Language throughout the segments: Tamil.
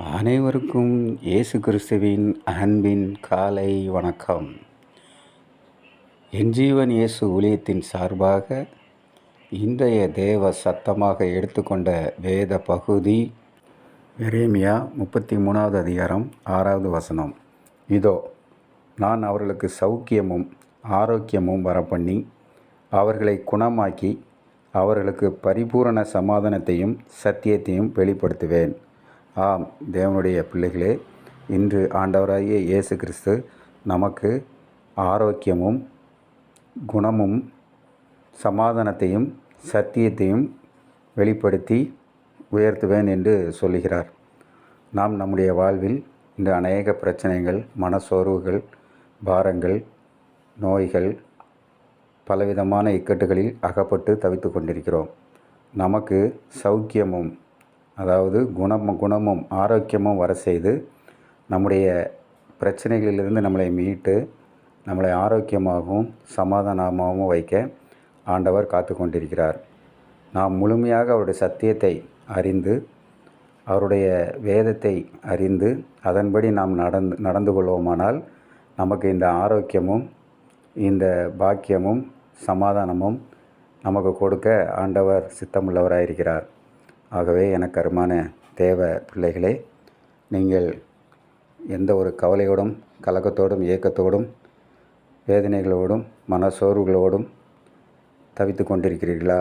அனைவருக்கும் இயேசு கிறிஸ்துவின் அன்பின் காலை வணக்கம். என் ஜீவன் இயேசு ஊழியத்தின் சார்பாக இன்றைய தேவ சத்தமாக எடுத்துக்கொண்ட வேத பகுதி எரேமியா 33வது அதிகாரம் 6வது வசனம். இதோ, நான் அவர்களுக்கு சௌக்கியமும் ஆரோக்கியமும் வரப்பண்ணி அவர்களை குணமாக்கி அவர்களுக்கு பரிபூரண சமாதானத்தையும் சத்தியத்தையும் வெளிப்படுத்துவேன். ஆம், தேவனுடைய பிள்ளைகளே, இன்று ஆண்டவராகிய இயேசு கிறிஸ்து நமக்கு ஆரோக்கியமும் குணமும் சமாதானத்தையும் சத்தியத்தையும் வெளிப்படுத்தி உயர்த்துவேன் என்று சொல்லுகிறார். நாம் நம்முடைய வாழ்வில் இன்று அநேக பிரச்சனைகள், மனசோர்வுகள், பாரங்கள், நோய்கள், பலவிதமான இக்கட்டுகளில் அகப்பட்டு தவித்து கொண்டிருக்கிறோம். நமக்கு சௌக்கியமும், அதாவது குணமும் ஆரோக்கியமும் வர செய்து நம்முடைய பிரச்சனைகளிலிருந்து நம்மளை மீட்டு நம்மளை ஆரோக்கியமாகவும் சமாதானமாகவும் வைக்க ஆண்டவர் காத்து கொண்டிருக்கிறார். நாம் முழுமையாக அவருடைய சத்தியத்தை அறிந்து அவருடைய வேதத்தை அறிந்து அதன்படி நாம் நடந்து கொள்வோமானால் நமக்கு இந்த ஆரோக்கியமும் இந்த பாக்கியமும் சமாதானமும் நமக்கு கொடுக்க ஆண்டவர் சித்தமுள்ளவராயிருக்கிறார். ஆகவே எனக்கு அருமான தேவ பிள்ளைகளே, நீங்கள் எந்த ஒரு கவலையோடும் கலக்கத்தோடும் ஏக்கத்தோடும் வேதனைகளோடும் மனசோர்வுகளோடும் தவித்து கொண்டிருக்கிறீர்களா?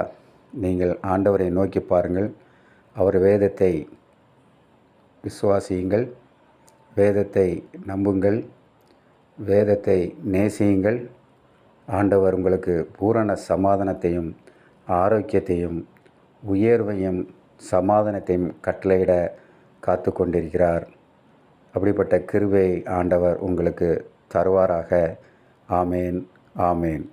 நீங்கள் ஆண்டவரை நோக்கி பாருங்கள். அவர் வேதத்தை விசுவாசியுங்கள், வேதத்தை நம்புங்கள், வேதத்தை நேசியுங்கள். ஆண்டவர் உங்களுக்கு பூரண சமாதானத்தையும் ஆரோக்கியத்தையும் உயர்வையும் சமாதானத்தையும் கட்டளையிட காத்து கொண்டிருக்கிறார். அப்படிப்பட்ட கிருபையை ஆண்டவர் உங்களுக்கு தருவாராக. ஆமேன், ஆமேன்.